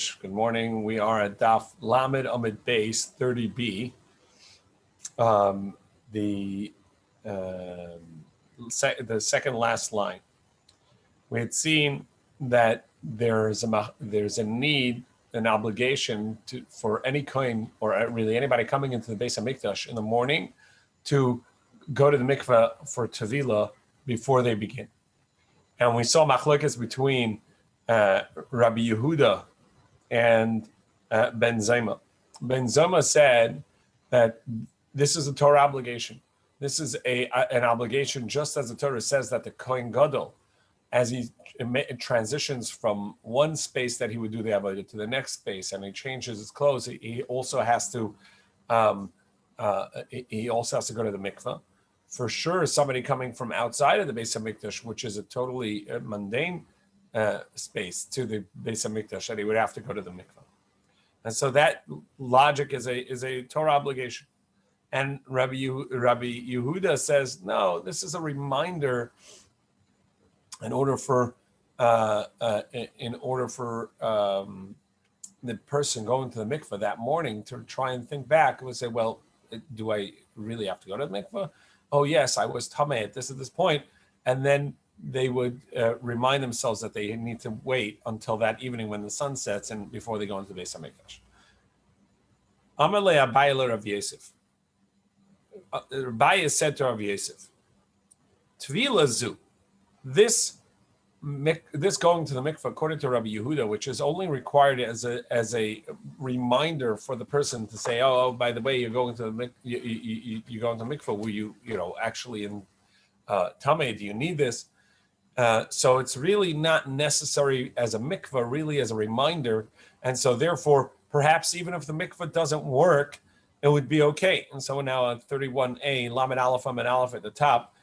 Good morning. We are at Daf Lamed Amid Base 30b. The second last line. We had seen that there's a need, an obligation for any kohen or really anybody coming into the Beis Hamikdash in the morning to go to the mikveh for tevilah before they begin. And we saw machlokes between Rabbi Yehuda and Ben Zoma. Ben Zoma said that this is a Torah obligation. This is an obligation, just as the Torah says that the Kohen Gadol, as he transitions from one space that he would do the avodah to the next space, and he changes his clothes, he also has to go to the mikveh. For sure, somebody coming from outside of the Beis Hamikdash, which is a totally mundane space to the Beis Hamikdash, that he would have to go to the mikveh. And so that logic is a Torah obligation. And Rabbi Yehuda says, no, this is a reminder in order for the person going to the mikveh that morning to try and think back and would say, well, do I really have to go to the mikveh? Oh yes, I was tameh at this point. And then they would remind themselves that they need to wait until that evening when the sun sets and before they go into the Beis Hamikdash. Amalei Abayla Rav Yosef. Rabbi said to Rav Yosef, Tvila zu, this going to the mikveh, according to Rabbi Yehuda, which is only required as a reminder for the person to say, oh, by the way, you're going to the you're going to the mikveh. Were you actually in tameh? Do you need this? So it's really not necessary as a mikveh, really as a reminder. And so therefore, perhaps even if the mikveh doesn't work, it would be okay. And so now on 31a, Lamed Aleph, Amid Aleph at the top,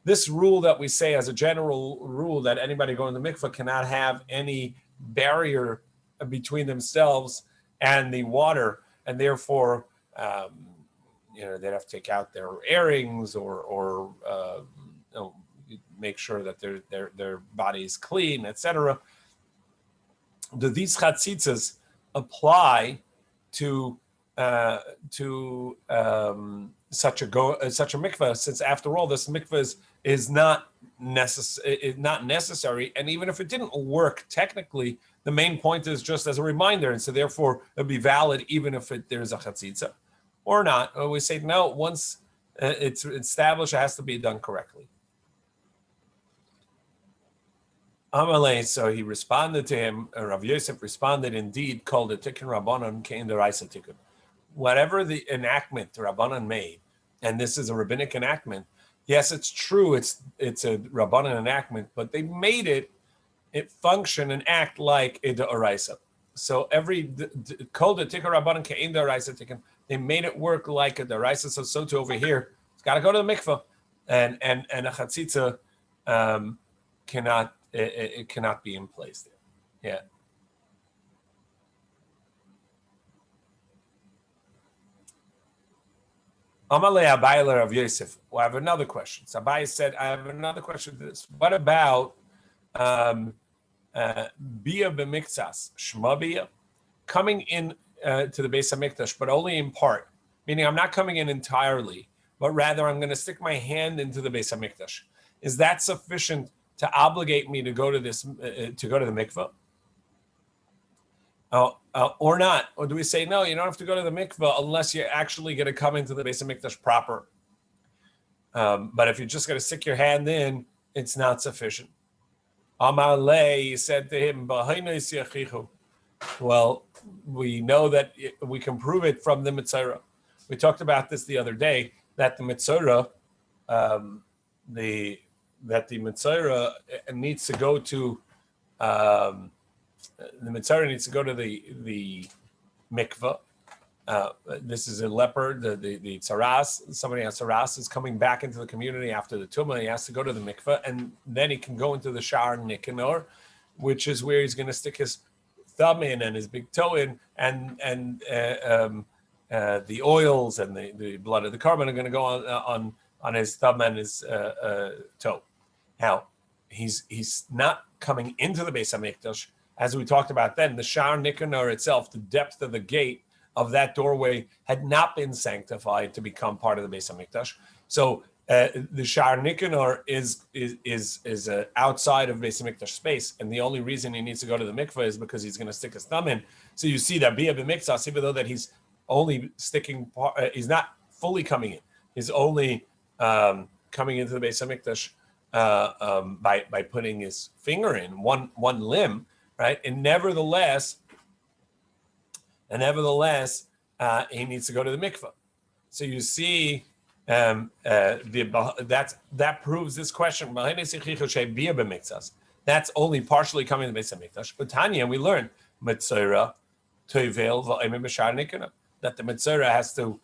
this rule that we say as a general rule that anybody going to the mikveh cannot have any barrier between themselves and the water, and therefore, they'd have to take out their earrings or make sure that their body is clean, etc. Do these chatzitzas apply to such a mikveh? Since after all, this mikveh is not necessary, and even if it didn't work technically, the main point is just as a reminder, and so therefore it'd be valid even if there's a chatzitza or not. Or we say no, once it's established, it has to be done correctly. Amalei, so he responded to him. Rav Yosef responded, indeed, called it Tikkun Rabbanan Kein Deraisa Tikkun. Whatever the enactment the Rabbanan made, and this is a rabbinic enactment, yes, it's true, it's a Rabbanan enactment, but they made it function and act like a Deraisa. So called it Tikkun Rabbanan Kein Deraisa Tikkun. They made it work like a Deraisa. So too over here, it's got to go to the mikveh, and a chatzitza cannot. It cannot be in place there. Yeah. Amalei Abayla Rav Yosef. Well, I have another question. So Abai said, I have another question to this. What about Bia b'miktsas, Shma Bia, coming in to the Beis Hamikdash, but only in part, meaning I'm not coming in entirely, but rather I'm going to stick my hand into the Beis Hamikdash. Is that sufficient to obligate me to go to the mikveh, or not? Or do we say, no, you don't have to go to the mikveh unless you're actually going to come into the Beis Hamikdash proper? But if you're just going to stick your hand in, it's not sufficient. Amar Le said to him, well, we know that we can prove it from the Mitzorah. We talked about this the other day, that the Mitzorah, the Mitzorah needs to go to the mikveh. This is a leper, the tzaras. Somebody has tzaras is coming back into the community after the tumah. He has to go to the mikveh, and then he can go into the sha'ar nikanor, which is where he's going to stick his thumb in and his big toe in, and the oils and the blood of the carbon are going to go on his thumb and his toe. Now, he's not coming into the Beis Hamikdash, as we talked about then. The Shar Nikanor itself, the depth of the gate of that doorway, had not been sanctified to become part of the Beis Hamikdash. So the Shar Nikanor is outside of Beis Hamikdash space, and the only reason he needs to go to the mikveh is because he's going to stick his thumb in. So you see that Bia b'mikzas, even though that he's only sticking, he's not fully coming in. He's only coming into the Beis Hamikdash by putting his finger in one limb, right? And nevertheless, he needs to go to the mikveh. So you see, that proves this question. That's only partially coming to the Beis Hamikdash. But Tanya, we learned Mitzora Toivel v'Omer b'Shar Nikanor, that the Mitzora has to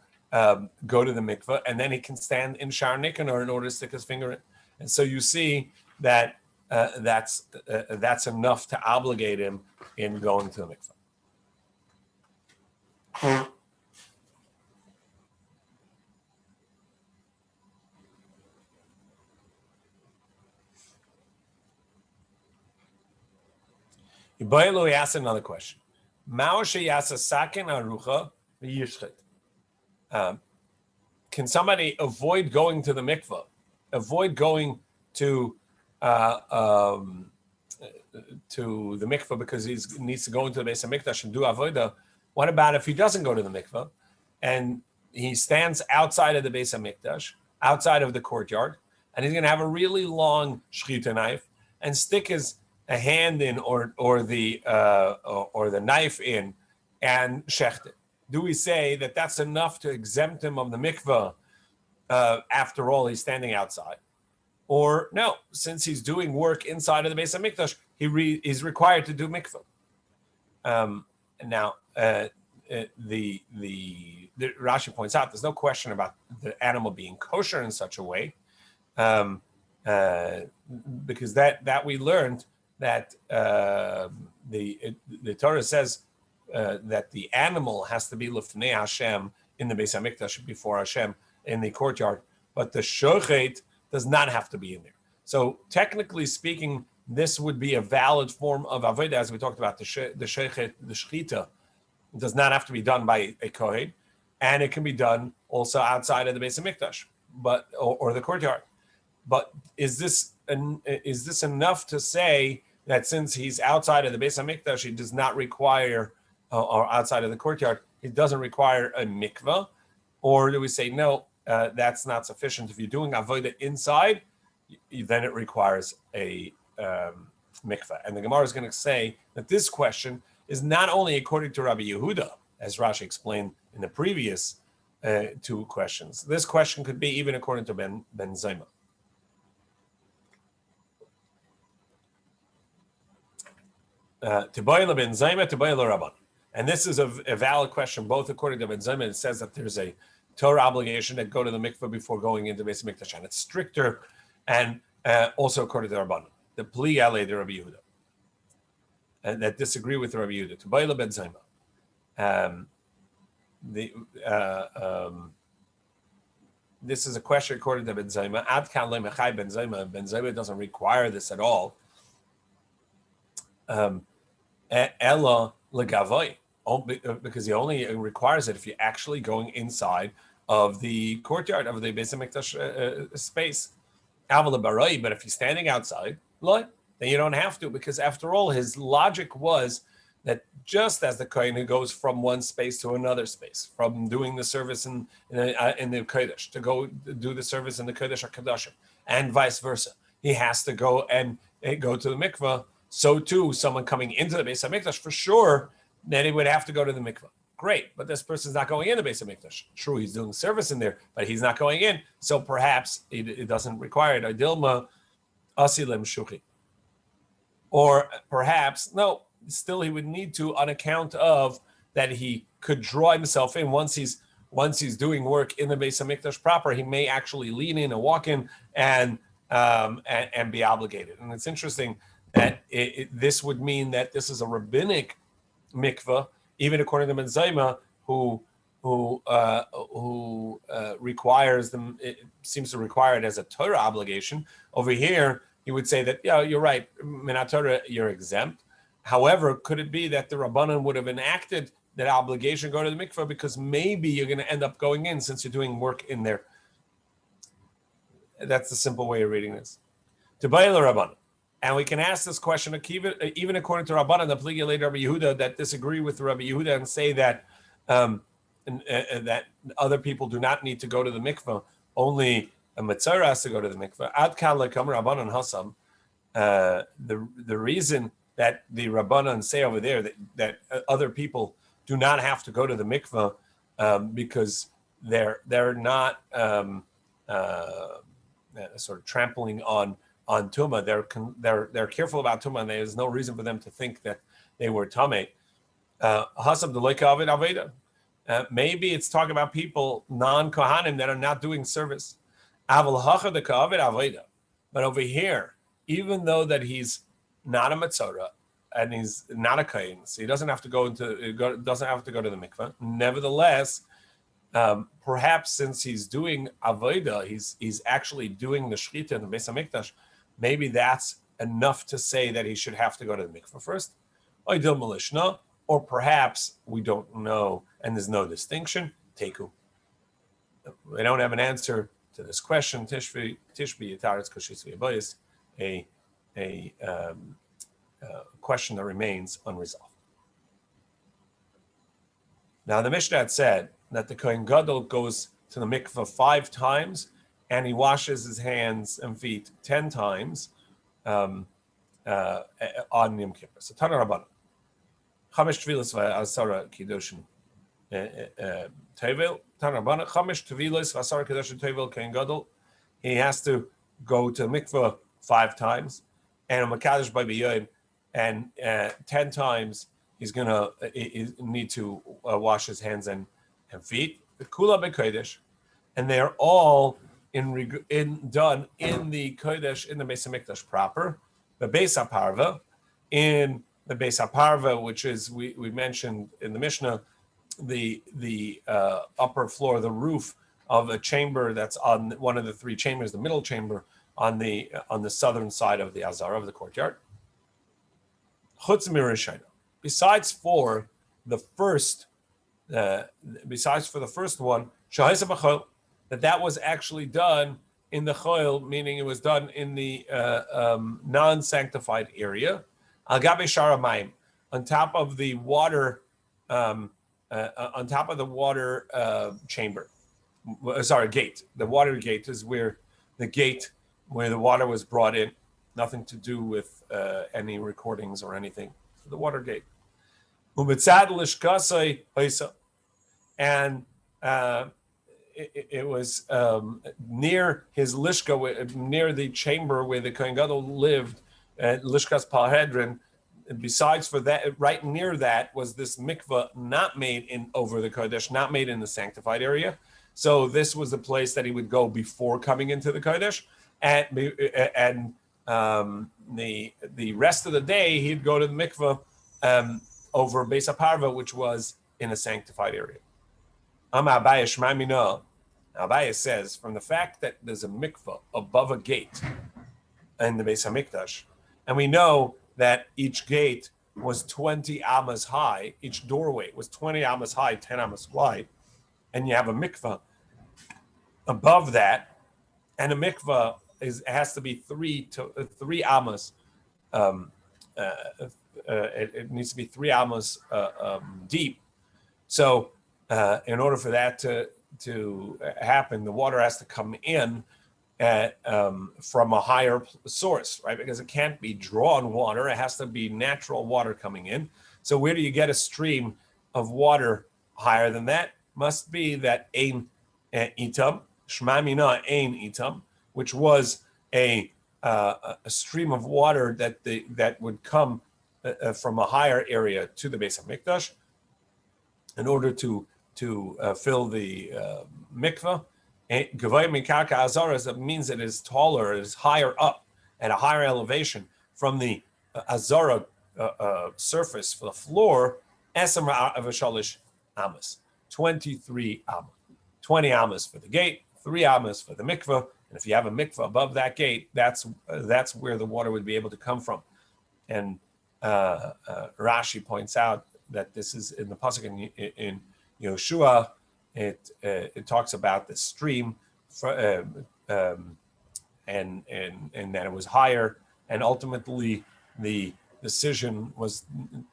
go to the mikveh, and then he can stand in Shar Nikanor in order to stick his finger in. And so you see that that's enough to obligate him in going to the mikveh. Ibaylo asked another question. Can somebody avoid going to the mikveh, avoid going to the mikveh because he needs to go into the Beis Hamikdash and do avodah? What about if he doesn't go to the mikveh and he stands outside of the Beis Hamikdash, outside of the courtyard, and he's going to have a really long shchita knife and stick a hand in or the knife in and shecht it? Do we say that that's enough to exempt him of the mikveh? After all, he's standing outside, or no? Since he's doing work inside of the Beis Hamikdash, he's required to do mikveh. Now, the Rashi points out there's no question about the animal being kosher in such a way, because that we learned that the Torah says that the animal has to be lifnei Hashem in the Beis Hamikdash, before Hashem in the courtyard, but the shochet does not have to be in there. So technically speaking, this would be a valid form of avodah, as we talked about. The shochet, the shchita, does not have to be done by a kohen, and it can be done also outside of the Beis Hamikdash, or the courtyard. But is this enough to say that since he's outside of the Beis Hamikdash, he does not require, or outside of the courtyard, he doesn't require a mikveh? Or do we say, no, that's not sufficient? If you're doing avodah inside, then it requires a mikveh. And the Gemara is going to say that this question is not only according to Rabbi Yehuda, as Rashi explained in the previous two questions. This question could be even according to Ben Zoma. Tibayla Ben Zoma, Tibayla Rabban. And this is a valid question, both according to Ben Zoma. It says that there's a Torah obligation to go to the mikveh before going into Beis Hamikdash, and it's stricter, and also according to Rabban, the Pli Ale de Rabbi Yehuda, and that disagree with Rabbi Yehuda. Tibayla Ben Zoma. This is a question according to Ben Zoma. Ad kan le mechai Ben Zoma. Ben Zoma doesn't require this at all. Ella legavoy, because he only requires it if you're actually going inside of the courtyard of the Beis Hamikdash space. But if you're standing outside, then you don't have to, because after all, his logic was that just as the kohen who goes from one space to another space, from doing the service in the Kodesh to go do the service in the Kodesh HaKadoshim, and vice versa, he has to go and go to the mikveh. So too, someone coming into the Beis Hamikdash, for sure, then he would have to go to the mikveh. Great, but this person's not going in the Beis Hamikdash. True, he's doing service in there, but he's not going in. So perhaps it doesn't require it. Adilma asilem shuchi. Or perhaps, no, still he would need to, on account of that he could draw himself in once he's doing work in the Beis Hamikdash proper. He may actually lean in and walk in and be obligated. And it's interesting that this would mean that this is a rabbinic mikveh, even according to Ben Zoma, who requires them. It seems to require it as a Torah obligation. Over here, he would say that, yeah, you're right, Minat Torah, you're exempt. However, could it be that the Rabbanan would have enacted that obligation to go to the mikveh because maybe you're going to end up going in since you're doing work in there? That's the simple way of reading this. To Bayla Rabbanan. And we can ask this question even according to Rabbanan, the Pligi later Rabbi Yehuda, that disagree with Rabbi Yehuda and say that that other people do not need to go to the mikveh, only a Metzora has to go to the mikveh. Ad kan lekam Rabbanan hasam. The reason that the Rabbanan say over there that other people do not have to go to the mikveh because they're not sort of trampling on Tumah. They're careful about Tumah, and there's no reason for them to think that they were Tameh. Hasab Deloika Avid Aveda. Maybe it's talking about people, non-Kohanim, that are not doing service. Aval Hacha de Ka'avid Aveda. But over here, even though that he's not a Metzora and he's not a Kohen, so he doesn't have to go to the mikveh. Nevertheless, perhaps since he's doing avodah, he's actually doing the shechita in the Beis Hamikdash. Maybe that's enough to say that he should have to go to the mikveh first. Or perhaps we don't know, and there's no distinction. Teku. We don't have an answer to this question. Tishbi Yitaretz Koshis V'Yabayis, a question that remains unresolved. Now the Mishnah had said that the Kohen Gadol goes to the mikveh 5 times, and he washes his hands and feet 10 times on Yom Kippur. So Tana Rabbanan, Chamesh Tevilos v'Asara Kiddushin Tevel. Tana Rabbanan, Chamesh Tevilos v'Asara Kiddushin Tevel Kohen Gadol. He has to go to mikveh 5 times, and a Makadosh by B'Yom, and 10 times he's gonna need to wash his hands and feet. The Kula B'Kodesh, and they're all done in the Kodesh, in the Beis Hamikdash proper. The Beis HaParva, in the Beis HaParva, which is we mentioned in the Mishnah, the upper floor, the roof of a chamber that's on one of the 3 chambers, the middle chamber on the southern side of the Azara, of the courtyard. Chutz mirishayna. Besides for the first one, shahisa b'choil, that was actually done in the choil, meaning it was done in the non-sanctified area. Al gabe sharamayim, on top of the water, chamber. Sorry, gate. The water gate is where the water was brought in. Nothing to do with any recordings or anything. The water gate. And it was near his lishka, near the chamber where the Kohen Gadol lived, Lishkas Parhedrin. Besides for that, right near that was this mikveh, not made in over the Kodesh, not made in the sanctified area. So this was the place that he would go before coming into the Kodesh, and the rest of the day he'd go to the mikveh over Beis HaParva, which was in a sanctified area. Abaye says, from the fact that there's a mikveh above a gate in the Beis Hamikdash, and we know that each gate was 20 amas high, each doorway was 20 amas high, 10 amas wide, and you have a mikveh above that, and a mikveh has to be 3 amas. It needs to be 3 amas deep. So in order for that to happen, the water has to come in from a higher source, right? Because it can't be drawn water; it has to be natural water coming in. So where do you get a stream of water higher than that? Must be that ein itam, shma mina ein itam, which was a stream of water that would come from a higher area to the Beis Hamikdash in order to fill the mikveh. Gevay mikarka azaras, that means it is taller, it is higher up at a higher elevation from the azara surface for the floor. Esem avashalish amas, 23 amas, 20 amas for the gate, 3 amas for the mikveh, And if you have a mikvah above that gate, that's where the water would be able to come from. And Rashi points out that this is in the pasuk in Yoshua. It talks about the stream, and that it was higher, and ultimately the decision was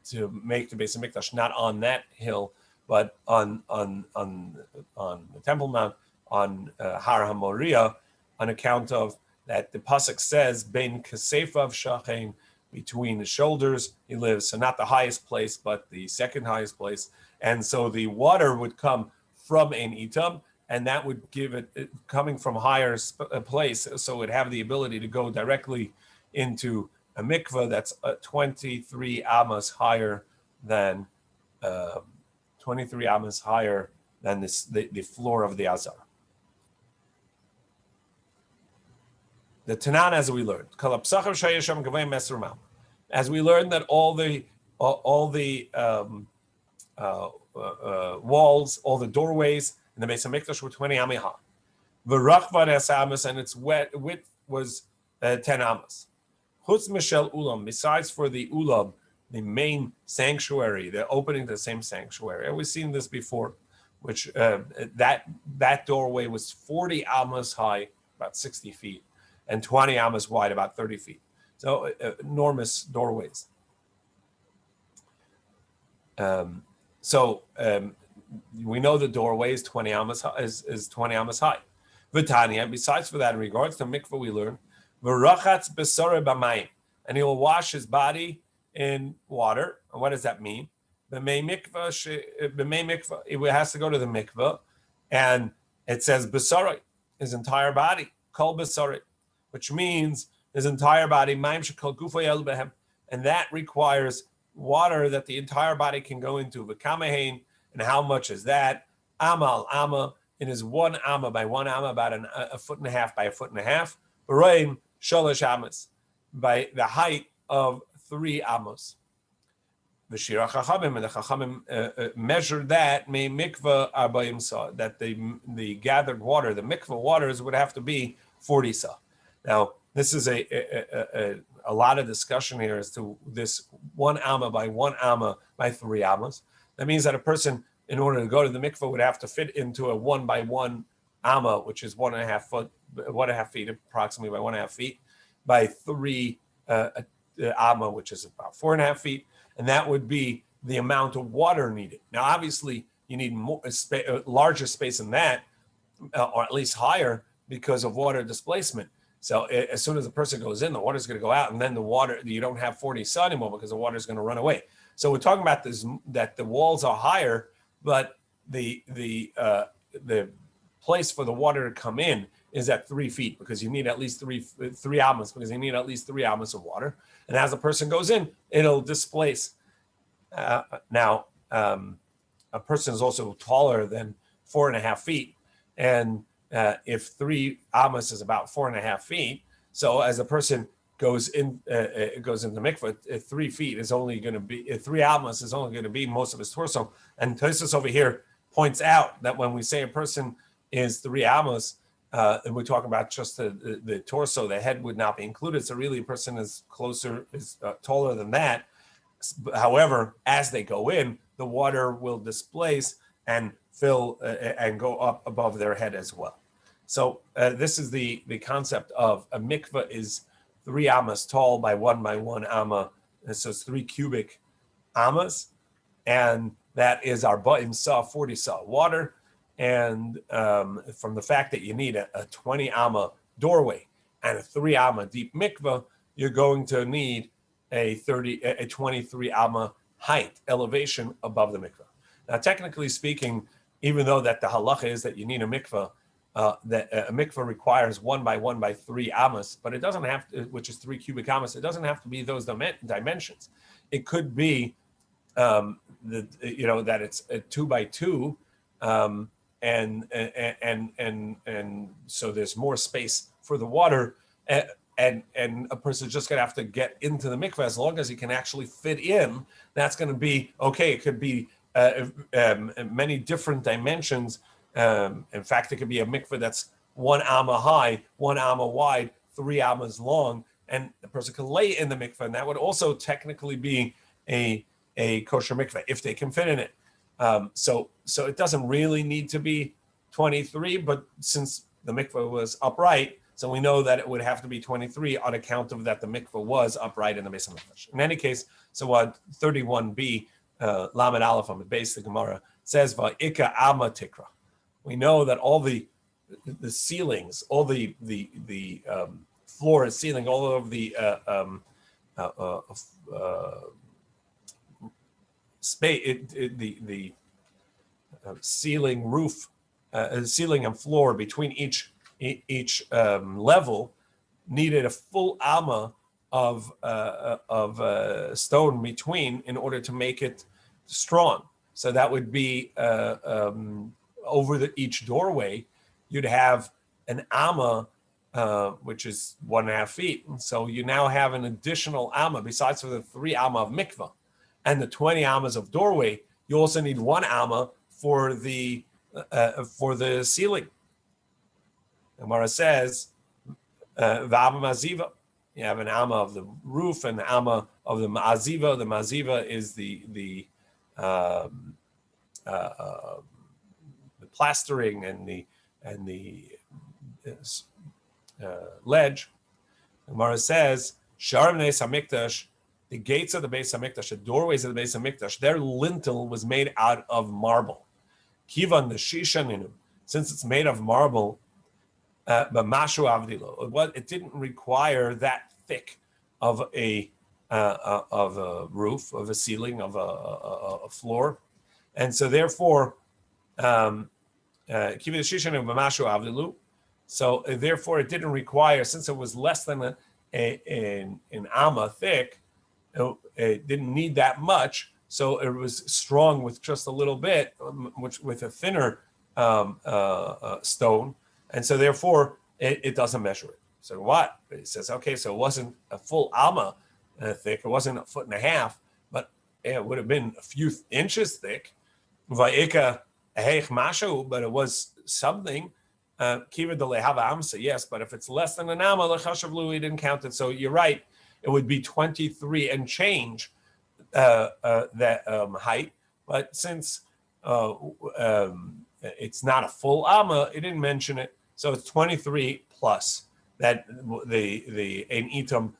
to make the Beis Hamikdash not on that hill, but on the Temple Mount, on Har HaMoriah, on account of that the pasuk says Ben Kasefav Shachain, between the shoulders he lives, so not the highest place, but the second highest place, and so the water would come from Ein Itam, and that would give it coming from higher place, so it would have the ability to go directly into a mikveh that's 23 amas higher than 23 amas higher than the floor of the Azar. The Tanan, as we learned, as we learned that all the walls, all the doorways in the Beis Hamikdash were 20 amah. V'rachvan es amas, and its width was 10 amas. Chutz mishel ulam, besides for the ulam, the main sanctuary, the opening to the same sanctuary. And we've seen this before, which that doorway was 40 amas high, about 60 feet, and 20 amas wide, about 30 feet. So enormous doorways. We know the doorway is 20 amas is 20 amas high. V'tanya, besides for that, in regards to mikvah, we learn v'rachatz besore b'mayim, and he will wash his body in water. And what does that mean? B'mei mikvah, it has to go to the mikvah, and it says besore, his entire body, kol besore, which means his entire body, mayim shekol gufo yel behem, and that requires water that the entire body can go into. V'kamehein, and how much is that? Amal amma, it is 1 amma by 1 amma, about a foot and a half by a foot and a half. B'roim sholosh amas, by the height of 3 amos. V'shira chachamim, and the chachamim measured that may mikvah arbayim sa, that the gathered water, the mikvah waters, would have to be 40 sa. Now, this is a lot of discussion here as to this 1 amma by 1 amma by 3 ammas. That means that a person, in order to go to the mikveh, would have to fit into a 1 by 1 amma, which is 1.5 feet, approximately by 1.5 feet, by 3 amma, which is about 4.5 feet, and that would be the amount of water needed. Now, obviously, you need a larger space than that, or at least higher, because of water displacement. So as soon as the person goes in, the water is going to go out, and then the water, you don't have 40 sa anymore because the water is going to run away. So we're talking about this, that the walls are higher, but the place for the water to come in is at 3 feet, because you need at least three amas, because you need at least 3 amas of water. And as the person goes in, it'll displace. Now, a person is also taller than 4.5 feet, and if 3 amas is about 4.5 feet, so as a person goes in the mikveh, 3 feet is only going to be 3 amas is only going to be most of his torso. And Tosfos over here points out that when we say a person is 3 amas, and we're talking about just the torso, the head would not be included. So really, a person is taller than that. However, as they go in, the water will displace and fill and go up above their head as well. So this is the concept of a mikveh is 3 amas tall by 1 amma, and so it's 3 cubic amas, and that is our ba'im sa, 40 sa water. And from the fact that you need a 20 amma doorway and a 3 amma deep mikveh, you're going to need a 23 amma height elevation above the mikveh. Now, technically speaking, even though that the halacha is that you need a mikveh, that a mikveh requires 1 by 3 amas, but it doesn't have to, which is 3 cubic amas. It doesn't have to be those dimensions. It could be that it's a 2 by 2, and so there's more space for the water, and a person's just going to have to get into the mikveh. As long as he can actually fit in, that's going to be okay. It could be many different dimensions. In fact, it could be a mikveh that's 1 amma high, 1 amma wide, 3 ammas long, and the person can lay in the mikveh, and that would also technically be a kosher mikveh if they can fit in it. So it doesn't really need to be 23, but since the mikveh was upright, so we know that it would have to be 23 on account of that the mikveh was upright in the Beis HaMikdash. In any case, so what 31b, Lamed Aleph on the base, the Gemara says, Va'ika amma tikra. We know that all the ceilings, all the floor and ceiling, all of the space, the ceiling, roof, ceiling and floor between each level needed a full amma of stone between in order to make it strong. So that would be over each doorway, you'd have an amma, which is 1.5 feet. And so you now have an additional amma besides for the 3 amma of mikvah and the 20 ammas of doorway. You also need 1 amma for the ceiling. The Gemara says, "V'amma maziva." You have an amma of the roof and the amma of the ma'aziva. The ma'aziva is the plastering and the ledge. The Gemara says, "Sharim Beis Hamikdash." The gates of the Beis Hamikdash, the doorways of the Beis Hamikdash, their lintel was made out of marble. Kivan the shishaninu, since it's made of marble, but mashu avdilo, it didn't require that thick of a roof, of a ceiling, of a floor, and so therefore, kivan the shishaninu b'mashu avdilu. So therefore, it didn't require, since it was less than an amma thick, it didn't need that much. So it was strong with just a little bit, which with a thinner stone, and so therefore it doesn't measure it. So what? It says, okay, so it wasn't a full amma thick, it wasn't 1.5 feet, but it would have been a few inches thick. Va'ika heich mashu, but it was something. Kiva de lehava amsa, yes, but if it's less than an amma, lechashavlu, he didn't count it. So you're right, it would be 23 and change that height, but since it's not a full amma, it didn't mention it, so it's 23 plus that the Ein Itam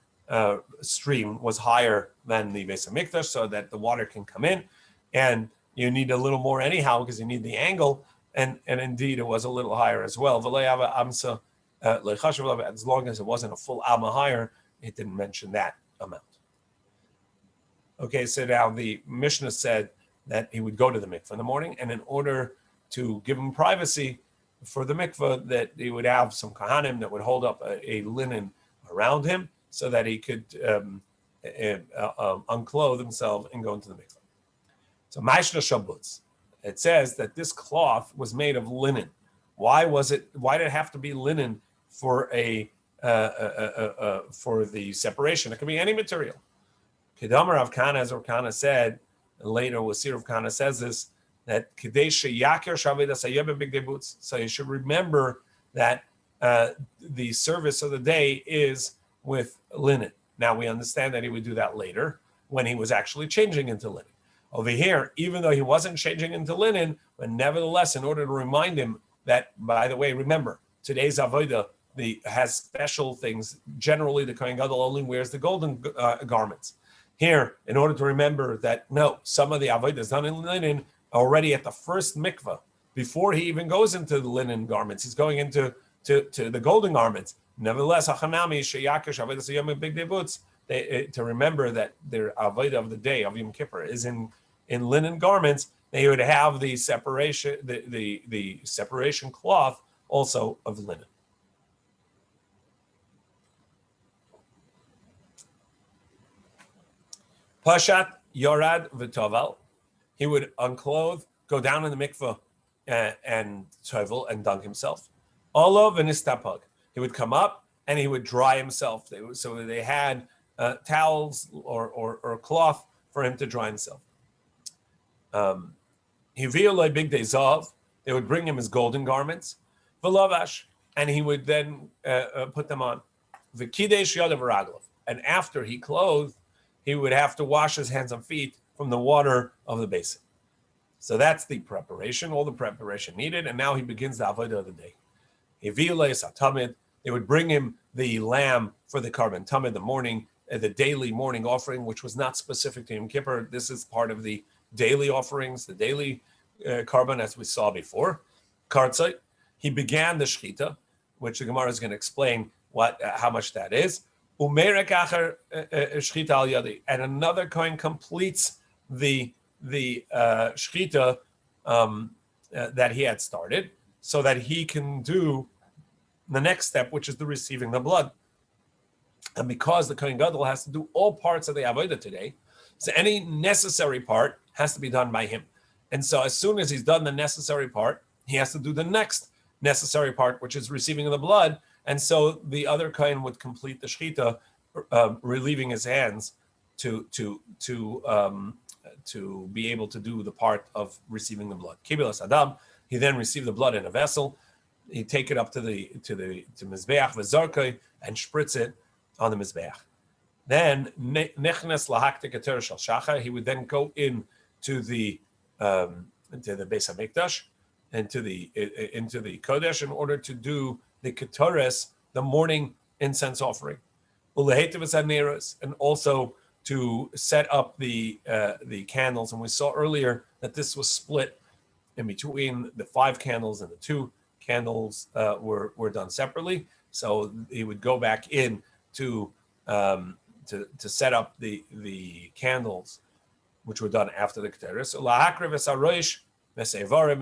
stream was higher than the Beis Hamikdash, so that the water can come in, and you need a little more anyhow because you need the angle, and indeed it was a little higher as well. As long as it wasn't a full amma higher, it didn't mention that amount. Okay, so now the Mishnah said that he would go to the mikveh in the morning, and in order to give him privacy for the mikveh, that he would have some kahanim that would hold up a linen around him so that he could unclothe himself and go into the mikveh. So Mashna Shabbutz, it says that this cloth was made of linen. Why did it have to be linen for for the separation? It can be any material. Kedamar Rav Kana, as Rav Kana said, and later Wasir Rav Kana says this, that so you should remember that the service of the day is with linen. Now we understand that he would do that later when he was actually changing into linen. Over here, even though he wasn't changing into linen, but nevertheless, in order to remind him that, by the way, remember, today's avodah has special things. Generally, the Kohen Gadol only wears the golden garments. Here, in order to remember that, no, some of the avodah is done in linen already at the first mikveh, before he even goes into the linen garments. He's going into to the golden garments. Nevertheless, to remember that their avodah of the day of Yom Kippur is in linen garments, they would have the separation, the separation cloth also of linen. Pashat Yorad v'Tovel, he would unclothe, go down in the mikveh and tovel and dunk himself. Olav and istapag, he would come up and he would dry himself. So they had towels or cloth for him to dry himself. He big zav, they would bring him his golden garments. V'lavash, and he would then put them on. V'kidesh yodav v'raglav. And after he clothed, he would have to wash his hands and feet from the water of the basin. So that's the preparation, all the preparation needed. And now he begins the avodah of the day. They would bring him the lamb for the carbon tamid, the morning, the daily morning offering, which was not specific to Yom Kippur. This is part of the daily offerings, the daily carbon, as we saw before. Kartzai, he began the shechita, which the Gemara is going to explain how much that is. Umerek acher shechita al yadi, and another kohen completes the shechita that he had started, so that he can do the next step, which is the receiving the blood. And because the kohen gadol has to do all parts of the avodah today, so any necessary part has to be done by him. And so as soon as he's done the necessary part, he has to do the next necessary part, which is receiving the blood. And so the other kohen would complete the shechita, relieving his hands to be able to do the part of receiving the blood. Kibilas Adam, he then received the blood in a vessel. He'd take it up to Mizbeach v'zarkei and spritz it on the Mizbeach. Then nechnes lahaktik eter shel shachar, he would then go into the Beis Hamikdash, into the Kodesh, in order to do the Ketores, the morning incense offering, and also to set up the candles. And we saw earlier that this was split in between the 5 candles, and the 2 candles were done separately. So he would go back in to set up the candles, which were done after the Keteris.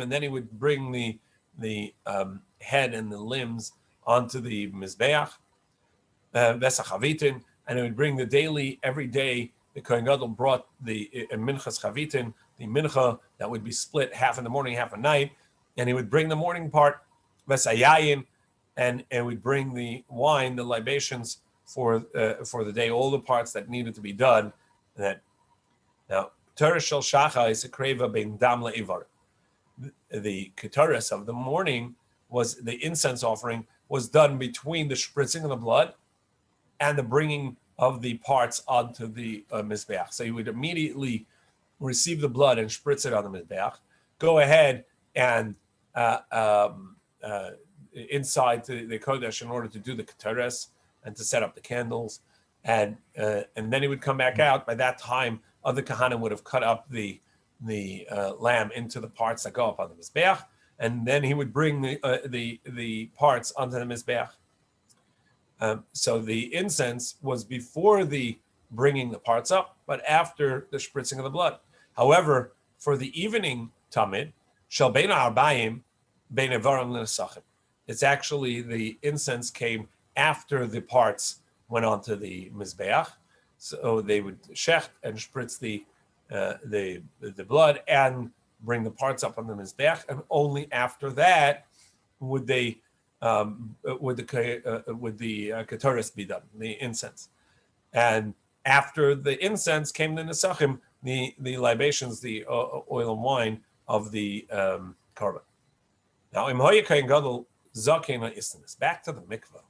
And then he would bring the head and the limbs onto the Mizbeach, and he would bring the daily, every day, the Kohen Gadol brought the Minchas Chavitin, the Mincha that would be split half in the morning, half at night, and he would bring the morning part, and would bring the wine, the libations for the day, all the parts that needed to be done. Now, Keteres shel Shacha is a kreva ben dam le'ivar. The Keteres of the morning was the incense offering, was done between the spritzing of the blood and the bringing of the parts onto the Mizbeach. So you would immediately receive the blood and spritz it on the Mizbeach, go ahead and inside the Kodesh in order to do the Keteres and to set up the candles. And then he would come back out. By that time, other Kahanim would have cut up the lamb into the parts that go up on the Mizbeach, and then he would bring the parts onto the Mizbeach. So the incense was before the bringing the parts up, but after the spritzing of the blood. However, for the evening tamid, shel bein ha'arbayim bein evarim l'nesachim. It's actually the incense came after the parts went onto the Mizbeach. So they would shecht and spritz the blood and bring the parts up on the Mizbeach, and only after that would the Keteres be done, the incense. And after the incense came the Nesachim, the libations, the oil and wine of the carbon. Now, back to the mikveh.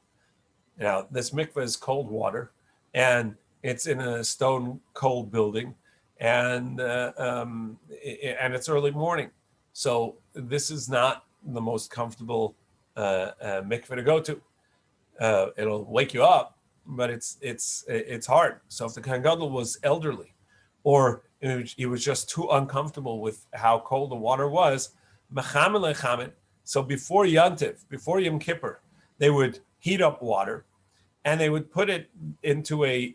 Now, this mikveh is cold water, and it's in a stone cold building, and it's early morning. So this is not the most comfortable mikveh to go to. It'll wake you up, but it's hard. So if the Kohen Gadol was elderly, or he was just too uncomfortable with how cold the water was, so before Yantiv, before Yom Kippur, they would heat up water, and they would put it into a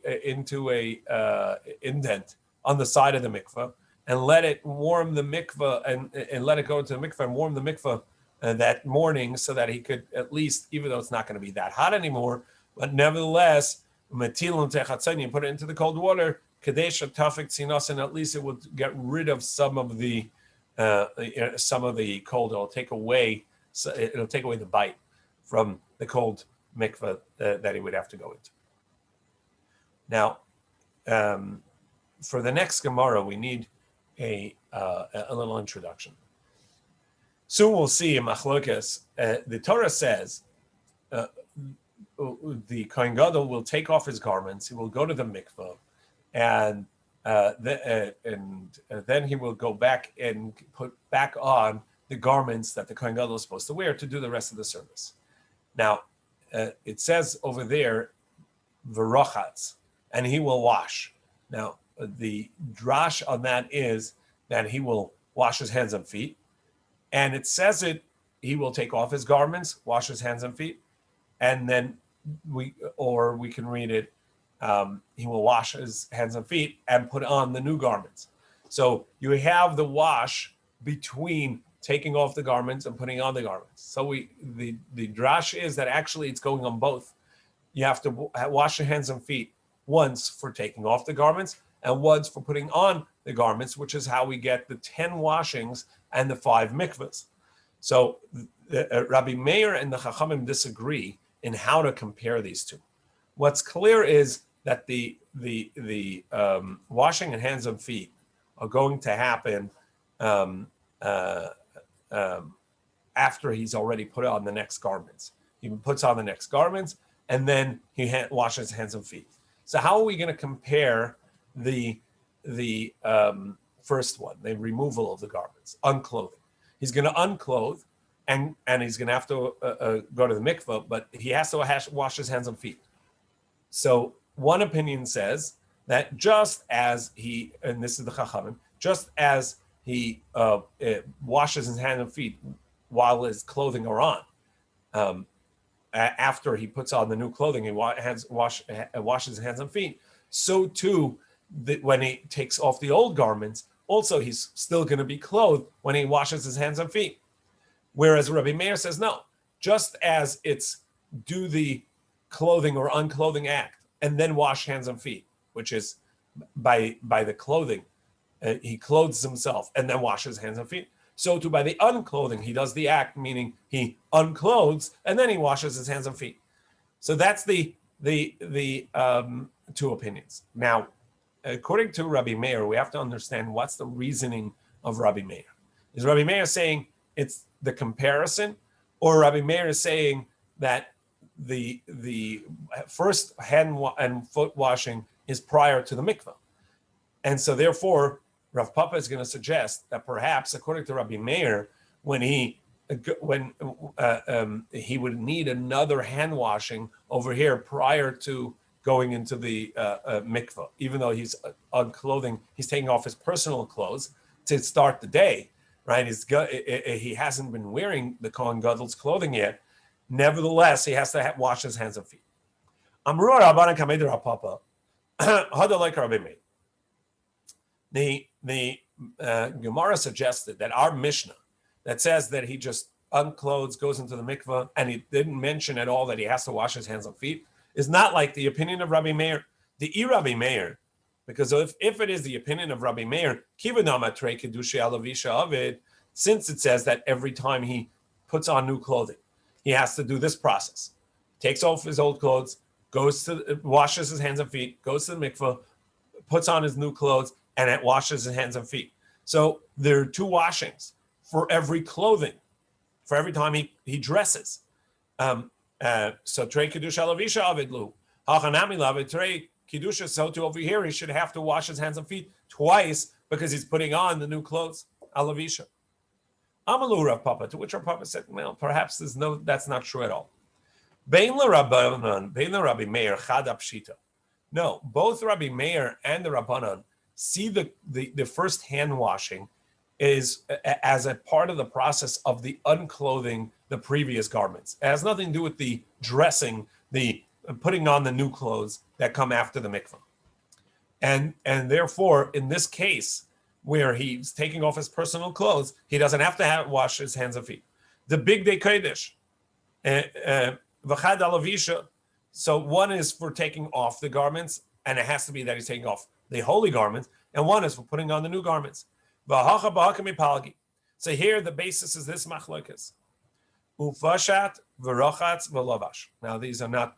indent on the side of the mikveh, and let it warm the mikveh, and let it go into the mikveh and warm the mikveh that morning, so that he could at least, even though it's not going to be that hot anymore, but nevertheless, metilim techatzayin, you put it into the cold water, kadesh tafik tzinos, and at least it would get rid of some of the cold. It'll take away the bite from the cold mikveh that he would have to go into. Now, for the next Gemara, we need a little introduction. Soon we'll see in Machlokes, the Torah says uh, the Kohen Gadol will take off his garments. He will go to the mikveh, and then he will go back and put back on the garments that the Kohen Gadol is supposed to wear to do the rest of the service. Now, it says over there, v'rochatz, and he will wash. Now, the drash on that is that he will wash his hands and feet, and it says he will take off his garments, wash his hands and feet, and then we can read it, he will wash his hands and feet and put on the new garments. So you have the wash between taking off the garments and putting on the garments. So the drash is that actually it's going on both. You have to wash your hands and feet once for taking off the garments and once for putting on the garments, which is how we get the 10 washings and the 5 mikvahs. So Rabbi Meir and the Chachamim disagree in how to compare these two. What's clear is that the washing of hands and feet are going to happen after he's already put on the next garments. He puts on the next garments and then he washes hands and feet. So how are we going to compare the first one, the removal of the garments, unclothing? He's going to unclothe, and he's going to have to go to the mikveh, but he has to wash his hands and feet. So one opinion says that just as he, and this is the Chachamim, just as he washes his hands and feet while his clothing are on, after he puts on the new clothing, he washes his hands and feet. So too, that when he takes off the old garments, also he's still going to be clothed when he washes his hands and feet. Whereas Rabbi Meir says no, just as it's do the clothing or unclothing act and then wash hands and feet, which is by the clothing, he clothes himself and then washes hands and feet. So too by the unclothing, he does the act, meaning he unclothes and then he washes his hands and feet. So that's the two opinions. Now, according to Rabbi Meir, we have to understand what's the reasoning of Rabbi Meir. Is Rabbi Meir saying it's the comparison, or Rabbi Meir is saying that the first hand and foot washing is prior to the mikveh? And so therefore, Rav Papa is going to suggest that perhaps, according to Rabbi Meir, when he would need another hand washing over here prior to going into the mikveh, even though he's unclothing, he's taking off his personal clothes to start the day, right? He hasn't been wearing the Kohen Gadol's clothing yet. Nevertheless, he has to wash his hands and feet. Amru Rabbanan Kamei Rav Papa, Hada like Rabbi Meir. The Gemara suggested that our Mishnah that says that he just unclothes, goes into the mikveh, and he didn't mention at all that he has to wash his hands and feet, is not like the opinion of Rabbi Meir. The Rabbi Meir, because if it is the opinion of Rabbi Meir, since it says that every time he puts on new clothing, he has to do this process. Takes off his old clothes, washes his hands and feet, goes to the mikveh, puts on his new clothes, and it washes his hands and feet. So there are 2 washings for every clothing, for every time he dresses. So Trei Kedusha Lavisha Avidlu. Hachanami Lavid Trei Kedusha, so to over here, he should have to wash his hands and feet twice because he's putting on the new clothes. Alavisha. Amalu Rav Papa, to which Rav Papa said, well, perhaps that's not true at all. Bein l'Rabbanan, bein l'Rabbi Meir, Chad Apshita. No, both Rabbi Meir and the Rabbanan see the first hand washing is as a part of the process of the unclothing the previous garments. It has nothing to do with the dressing, the putting on the new clothes that come after the mikvah. And therefore, in this case, where he's taking off his personal clothes, he doesn't have to wash his hands and feet. The big day kodesh, v'chad alavisha. So one is for taking off the garments, and it has to be that he's taking off the holy garments, and one is for putting on the new garments. So here the basis is this machlokes. Ufashat v'rochatz v'lavash. Now these are not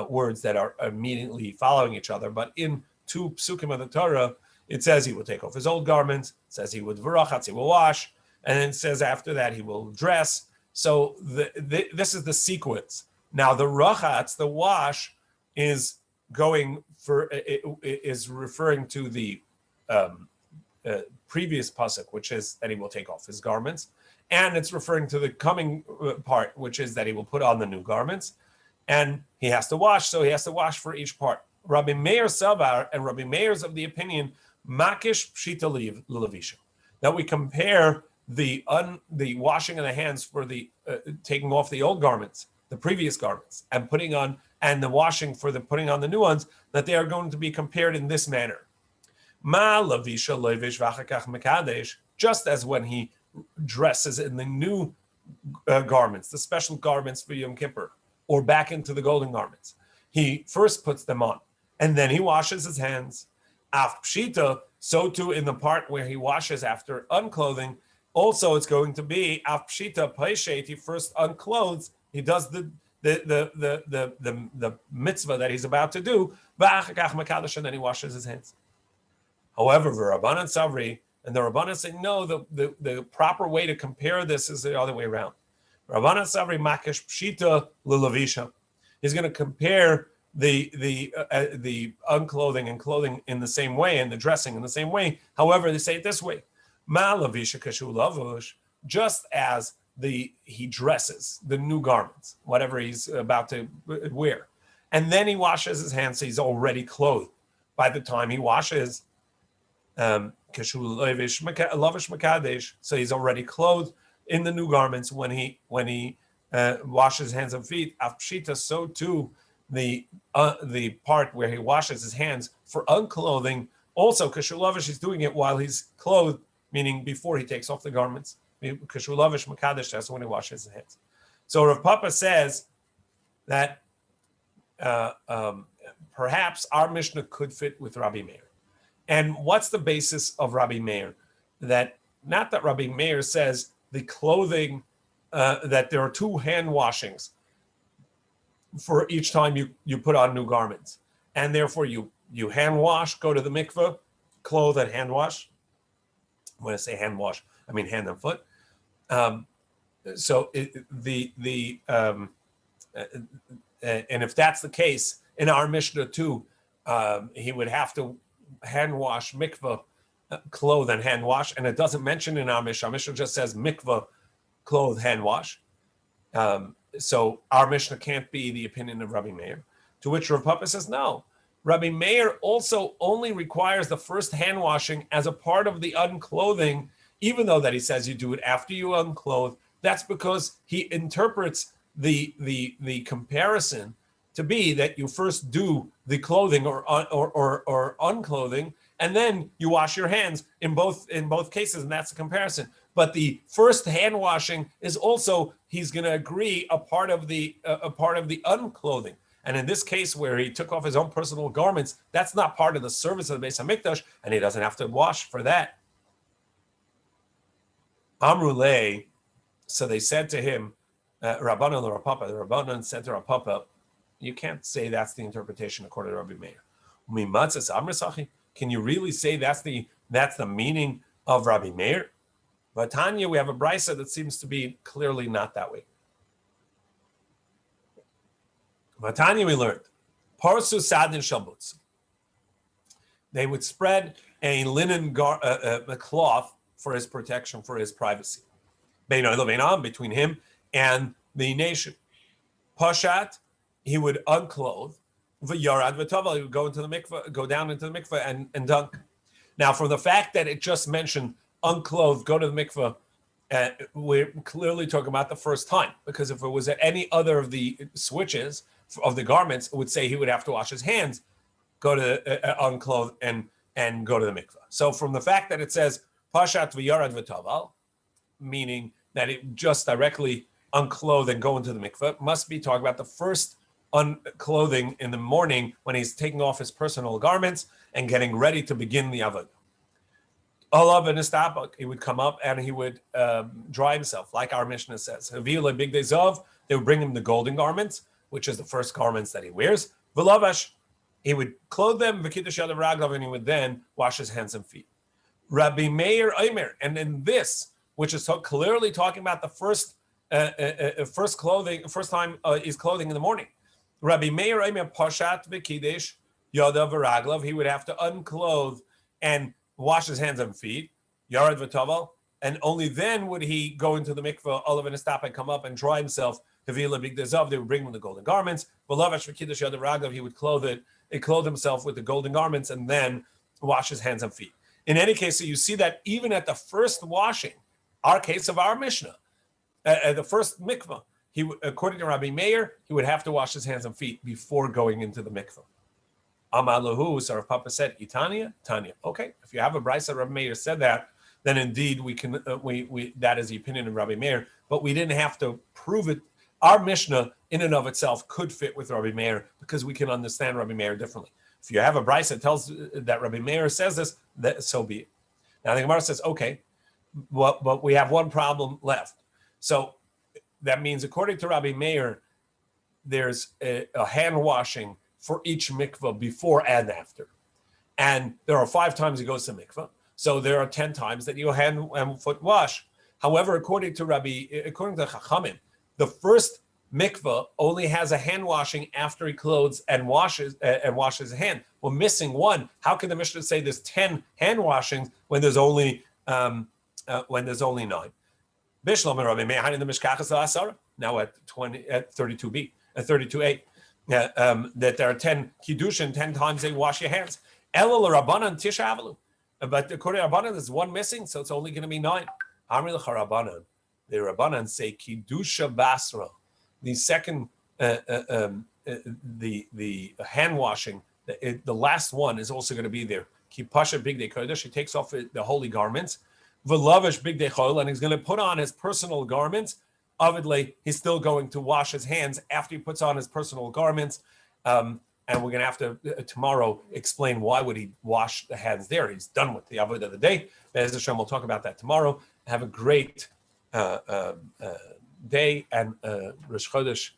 words that are immediately following each other, but in 2 psukim of the Torah, it says he will take off his old garments, it says he would v'rochatz, he will wash, and then it says after that he will dress, So this is the sequence. Now the rachatz, the wash, is referring to the previous pasuk, which is that he will take off his garments, and it's referring to the coming part, which is that he will put on the new garments, and he has to wash. So he has to wash for each part. Rabbi Meir Savar and Rabbi Meir is of the opinion makish pshita levisha, that we compare the washing of the hands for the taking off the old garments, the previous garments, and putting on, and the washing for the putting on the new ones, that they are going to be compared in this manner. Ma lavisha levish v'achakach mekadesh, just as when he dresses in the new garments, the special garments for Yom Kippur, or back into the golden garments. He first puts them on, and then he washes his hands. Af pshita, so too in the part where he washes after unclothing, also it's going to be af pshita paishet. He first unclothes. He does the mitzvah that he's about to do, and then he washes his hands. However, Rabbanan Savri and the Rabbanan say no. The proper way to compare this is the other way around. Rabbanan Savri makesh pshita lulavisha. He's going to compare the unclothing and clothing in the same way, and the dressing in the same way. However, they say it this way: ma lavisha kashu lavush, just as he dresses the new garments, whatever he's about to wear, and then he washes his hands, so he's already clothed by the time he washes. Kashu lavish makadesh, so he's already clothed in the new garments when he washes hands and feet. Afpshita, so too the part where he washes his hands for unclothing, also kashu lavish, he's doing it while he's clothed, meaning before he takes off the garments. Kashu lavish makadesh, that's when he washes his hands. So Rav Papa says that perhaps our Mishnah could fit with Rabbi Meir. And what's the basis of Rabbi Meir? That not that Rabbi Meir says the clothing, that there are two hand washings for each time you put on new garments, and therefore you hand wash, go to the mikveh, clothe and hand wash. When I say hand wash, I mean hand and foot. And if that's the case in our Mishnah too, he would have to hand wash, mikveh, clothe and hand wash, and it doesn't mention in our Mishnah. Our Mishnah just says mikveh, clothe, hand wash. So our Mishnah can't be the opinion of Rabbi Meir. To which Rav Papa says no. Rabbi Meir also only requires the first hand washing as a part of the unclothing, even though that he says you do it after you unclothe. That's because he interprets the comparison to be that you first do the clothing or unclothing, and then you wash your hands in both cases, and that's the comparison. But the first hand washing is also, he's going to agree, a part of the unclothing. And in this case, where he took off his own personal garments, that's not part of the service of the Beis Hamikdash, and he doesn't have to wash for that. Amrulei, so they said to him, Rabbanan the Rapapa, the Rabbanan said to Rapapa, you can't say that's the interpretation according to Rabbi Meir. Can you really say that's the meaning of Rabbi Meir? But Tanya, we have a brisa that seems to be clearly not that way. But Tanya, we learned Parsu Sadin Shalbutz. They would spread a linen a cloth for his protection, for his privacy, between him and the nation. Pashat, he would unclothe. V'yarad v'tava, he would go into the mikveh, go down into the mikveh and dunk. Now, from the fact that it just mentioned unclothed, go to the mikveh, we're clearly talking about the first time, because if it was at any other of the switches of the garments, it would say he would have to wash his hands, go to unclothed, and go to the mikveh. So from the fact that it says pashat v'yarad v'taval, meaning that it just directly unclothed and go into the mikveh, must be talking about the first unclothing in the morning when he's taking off his personal garments and getting ready to begin the avodah. Olav and Istabak, he would come up and he would dry himself, like our Mishnah says. They would bring him the golden garments, which is the first garments that he wears. V'lavash, he would clothe them, and he would then wash his hands and feet. Rabbi Meir Omer, and in this, which is so clearly talking about the first first time is clothing in the morning. Rabbi Meir pashat v'kidesh yadav v'raglav. He would have to unclothe and wash his hands and feet. Yarad v'tavel, and only then would he go into the mikveh, olav and stop and come up and dry himself. Tevila big dezav. They would bring him the golden garments. V'lavash v'kidesh yadav v'raglav. He would clothe himself with the golden garments and then wash his hands and feet. In any case, so you see that even at the first washing, our case of our Mishnah, at the first mikveh, according to Rabbi Meir, he would have to wash his hands and feet before going into the mikveh. Amalahu, so Rav Papa said, Itania, Tanya. Okay, if you have a brisa, Rabbi Meir said that, then indeed we can. That is the opinion of Rabbi Meir, but we didn't have to prove it. Our Mishnah, in and of itself, could fit with Rabbi Meir because we can understand Rabbi Meir differently. If you have a brisa that tells that Rabbi Meir says this, so be it. Now the Gemara says, okay, but we have one problem left. So that means, according to Rabbi Meir, there's a hand washing for each mikveh before and after. And there are 5 times he goes to mikveh. So there are 10 times that you hand and foot wash. However, according to Chachamim, the first mikveh only has a hand washing after he clothes and washes his hand. We're missing one. How can the Mishnah say there's 10 hand washings when there's only 9? Bishlam and Rabbi Meir in the Mishkachas Asara, now at 32b, at 32a, that there are 10 kiddushin, 10 times they wash your hands. Elul Rabbanan Tisha Avalu, but according to Rabbanan, there's one missing, so it's only going to be 9. Amri Rabbanan, the Rabbanan say kiddusha basra. The second, the hand washing, the last one is also going to be there. Kipasha bigdei kodesh. He takes off the holy garments. V'lavish bigdei chol, and he's going to put on his personal garments. Avidly, he's still going to wash his hands after he puts on his personal garments. And we're going to have to tomorrow explain why would he wash the hands there. He's done with the avodah of the day. Be'ez Hashem, we'll talk about that tomorrow. Have a great day and Rosh Chodesh